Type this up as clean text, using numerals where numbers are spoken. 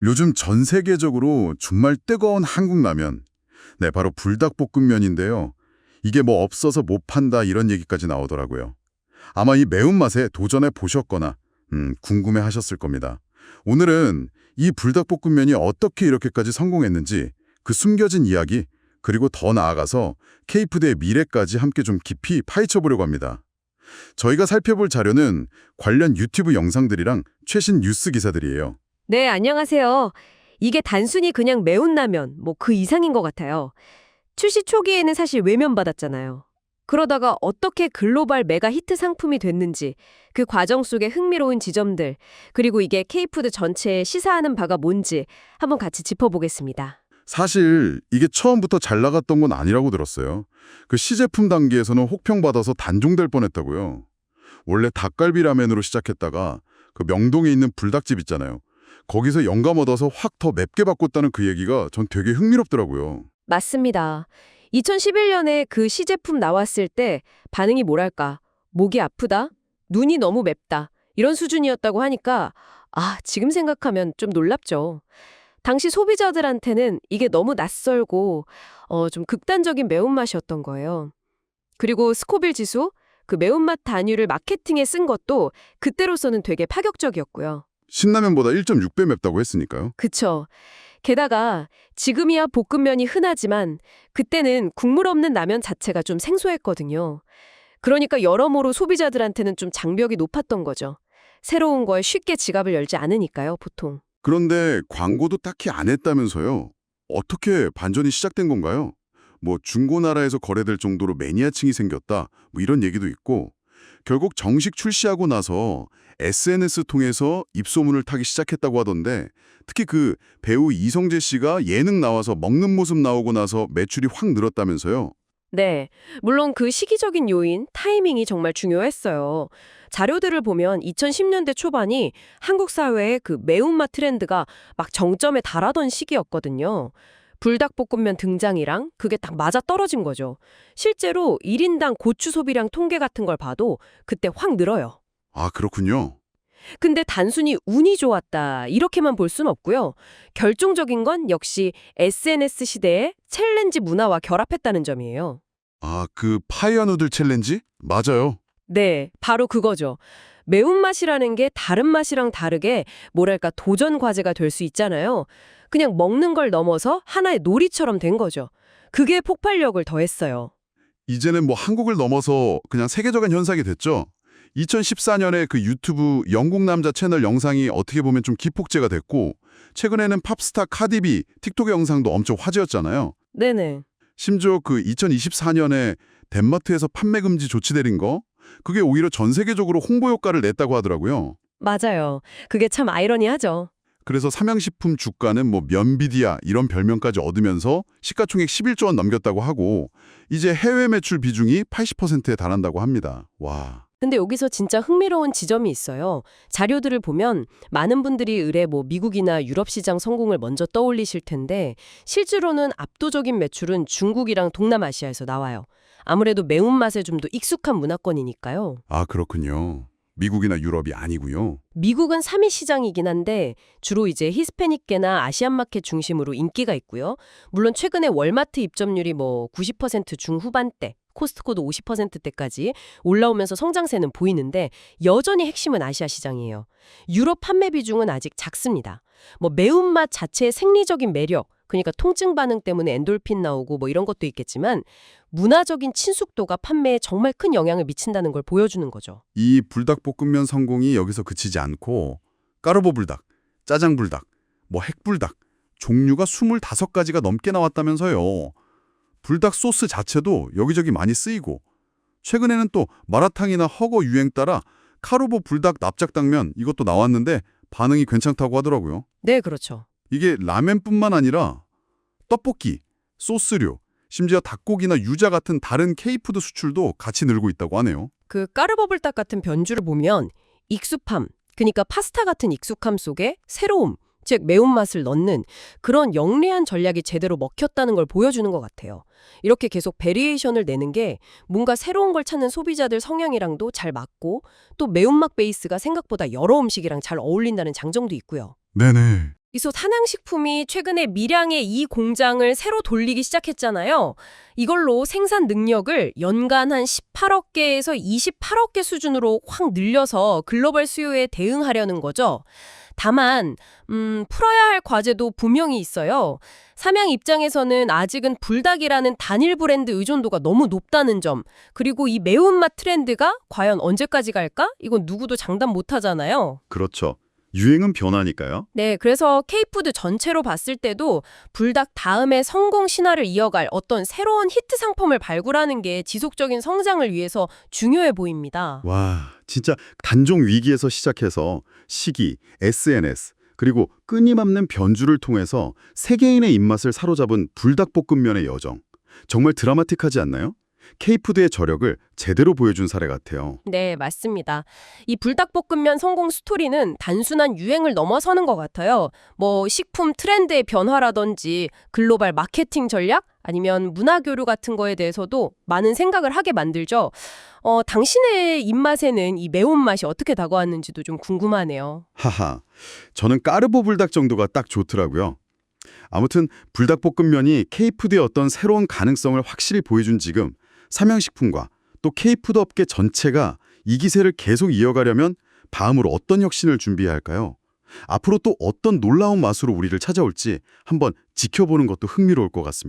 요즘 전 세계적으로 정말 뜨거운 한국 라면. 네, 바로 불닭볶음면인데요. 이게 뭐 없어서 못 판다 이런 얘기까지 나오더라고요. 아마 이 매운맛에 도전해 보셨거나 궁금해 하셨을 겁니다. 오늘은 이 불닭볶음면이 어떻게 이렇게까지 성공했는지 그 숨겨진 이야기, 그리고 더 나아가서 K푸드의 미래까지 함께 좀 깊이 파헤쳐 보려고 합니다. 저희가 살펴볼 자료는 관련 유튜브 영상들이랑 최신 뉴스 기사들이에요. 네, 안녕하세요. 이게 단순히 그냥 매운 라면, 뭐 그 이상인 것 같아요. 출시 초기에는 사실 외면받았잖아요. 그러다가 어떻게 글로벌 메가 히트 상품이 됐는지, 그 과정 속의 흥미로운 지점들, 그리고 이게 K푸드 전체에 시사하는 바가 뭔지 한번 같이 짚어보겠습니다. 사실 이게 처음부터 잘 나갔던 건 아니라고 들었어요. 그 시제품 단계에서는 혹평받아서 단종될 뻔했다고요. 원래 닭갈비 라멘으로 시작했다가 그 명동에 있는 불닭집 있잖아요. 거기서 영감 얻어서 확 더 맵게 바꿨다는 그 얘기가 전 되게 흥미롭더라고요. 맞습니다. 2011년에 그 시제품 나왔을 때 반응이 뭐랄까, 목이 아프다? 눈이 너무 맵다. 이런 수준이었다고 하니까, 지금 생각하면 좀 놀랍죠. 당시 소비자들한테는 이게 너무 낯설고 좀 극단적인 매운맛이었던 거예요. 그리고 스코빌 지수, 그 매운맛 단위를 마케팅에 쓴 것도 그때로서는 되게 파격적이었고요. 신라면보다 1.6배 맵다고 했으니까요. 그쵸. 게다가 지금이야 볶음면이 흔하지만 그때는 국물 없는 라면 자체가 좀 생소했거든요. 그러니까 여러모로 소비자들한테는 좀 장벽이 높았던 거죠. 새로운 거에 쉽게 지갑을 열지 않으니까요, 보통. 그런데 광고도 딱히 안 했다면서요. 어떻게 반전이 시작된 건가요? 뭐 중고나라에서 거래될 정도로 매니아층이 생겼다, 뭐 이런 얘기도 있고, 결국 정식 출시하고 나서 SNS 통해서 입소문을 타기 시작했다고 하던데, 특히 그 배우 이성재 씨가 예능 나와서 먹는 모습 나오고 나서 매출이 확 늘었다면서요. 네, 물론 그 시기적인 요인, 타이밍이 정말 중요했어요. 자료들을 보면 2010년대 초반이 한국 사회의 그 매운맛 트렌드가 막 정점에 달하던 시기였거든요. 불닭볶음면 등장이랑 그게 딱 맞아 떨어진 거죠. 실제로 1인당 고추 소비량 통계 같은 걸 봐도 그때 확 늘어요. 아, 그렇군요. 근데 단순히 운이 좋았다 이렇게만 볼 순 없고요. 결정적인 건 역시 SNS 시대의 챌린지 문화와 결합했다는 점이에요. 아, 그 파이어 누들 챌린지? 맞아요. 네, 바로 그거죠. 매운맛이라는 게 다른 맛이랑 다르게 뭐랄까 도전 과제가 될 수 있잖아요. 그냥 먹는 걸 넘어서 하나의 놀이처럼 된 거죠. 그게 폭발력을 더했어요. 이제는 뭐 한국을 넘어서 그냥 세계적인 현상이 됐죠. 2014년에 그 유튜브 영국 남자 채널 영상이 어떻게 보면 좀 기폭제가 됐고, 최근에는 팝스타 카디비 틱톡 영상도 엄청 화제였잖아요. 네네. 심지어 그 2024년에 덴마트에서 판매 금지 조치 내린 거, 그게 오히려 전 세계적으로 홍보 효과를 냈다고 하더라고요. 맞아요. 그게 참 아이러니하죠. 그래서 삼양식품 주가는 뭐 면비디아 이런 별명까지 얻으면서 시가총액 11조 원 넘겼다고 하고, 이제 해외 매출 비중이 80%에 달한다고 합니다. 와. 근데 여기서 진짜 흥미로운 지점이 있어요. 자료들을 보면 많은 분들이 의뢰 미국이나 유럽 시장 성공을 먼저 떠올리실 텐데 실제로는 압도적인 매출은 중국이랑 동남아시아에서 나와요. 아무래도 매운맛에 좀 더 익숙한 문화권이니까요. 아, 그렇군요. 미국이나 유럽이 아니고요. 미국은 3위 시장이긴 한데 주로 이제 히스패닉계나 아시안 마켓 중심으로 인기가 있고요. 물론 최근에 월마트 입점률이 90% 중후반대, 코스트코도 50%대까지 올라오면서 성장세는 보이는데 여전히 핵심은 아시아 시장이에요. 유럽 판매 비중은 아직 작습니다. 매운맛 자체의 생리적인 매력, 그러니까 통증 반응 때문에 엔돌핀 나오고 이런 것도 있겠지만 문화적인 친숙도가 판매에 정말 큰 영향을 미친다는 걸 보여주는 거죠. 이 불닭볶음면 성공이 여기서 그치지 않고 까르보 불닭, 짜장 불닭, 뭐 핵불닭 종류가 25가지가 넘게 나왔다면서요. 불닭 소스 자체도 여기저기 많이 쓰이고, 최근에는 또 마라탕이나 허거 유행 따라 카르보 불닭 납작당면 이것도 나왔는데 반응이 괜찮다고 하더라고요. 네, 그렇죠. 이게 라멘뿐만 아니라 떡볶이, 소스류, 심지어 닭고기나 유자 같은 다른 K푸드 수출도 같이 늘고 있다고 하네요. 그 까르보불닭 같은 변주를 보면 익숙함, 그러니까 파스타 같은 익숙함 속에 새로움, 즉 매운맛을 넣는 그런 영리한 전략이 제대로 먹혔다는 걸 보여주는 것 같아요. 이렇게 계속 베리에이션을 내는 게 뭔가 새로운 걸 찾는 소비자들 성향이랑도 잘 맞고 또 매운맛 베이스가 생각보다 여러 음식이랑 잘 어울린다는 장점도 있고요. 네네. 이소 산양식품이 최근에 밀양의 이 공장을 새로 돌리기 시작했잖아요. 이걸로 생산 능력을 연간 한 18억 개에서 28억 개 수준으로 확 늘려서 글로벌 수요에 대응하려는 거죠. 다만 풀어야 할 과제도 분명히 있어요. 삼양 입장에서는 아직은 불닭이라는 단일 브랜드 의존도가 너무 높다는 점, 그리고 이 매운맛 트렌드가 과연 언제까지 갈까? 이건 누구도 장담 못 하잖아요. 그렇죠. 유행은 변하니까요. 네, 그래서 K푸드 전체로 봤을 때도 불닭 다음에 성공 신화를 이어갈 어떤 새로운 히트 상품을 발굴하는 게 지속적인 성장을 위해서 중요해 보입니다. 와, 진짜 단종 위기에서 시작해서 시기, SNS, 그리고 끊임없는 변주를 통해서 세계인의 입맛을 사로잡은 불닭볶음면의 여정. 정말 드라마틱하지 않나요? K푸드의 저력을 제대로 보여준 사례 같아요. 네, 맞습니다. 이 불닭볶음면 성공 스토리는 단순한 유행을 넘어서는 것 같아요. 뭐 식품 트렌드의 변화라든지 글로벌 마케팅 전략 아니면 문화 교류 같은 거에 대해서도 많은 생각을 하게 만들죠. 당신의 입맛에는 이 매운맛이 어떻게 다가왔는지도 좀 궁금하네요. 하하, 저는 까르보 불닭 정도가 딱 좋더라고요. 아무튼 불닭볶음면이 K푸드의 어떤 새로운 가능성을 확실히 보여준 지금 삼양식품과 또 K푸드 업계 전체가 이 기세를 계속 이어가려면 다음으로 어떤 혁신을 준비해야 할까요? 앞으로 또 어떤 놀라운 맛으로 우리를 찾아올지 한번 지켜보는 것도 흥미로울 것 같습니다.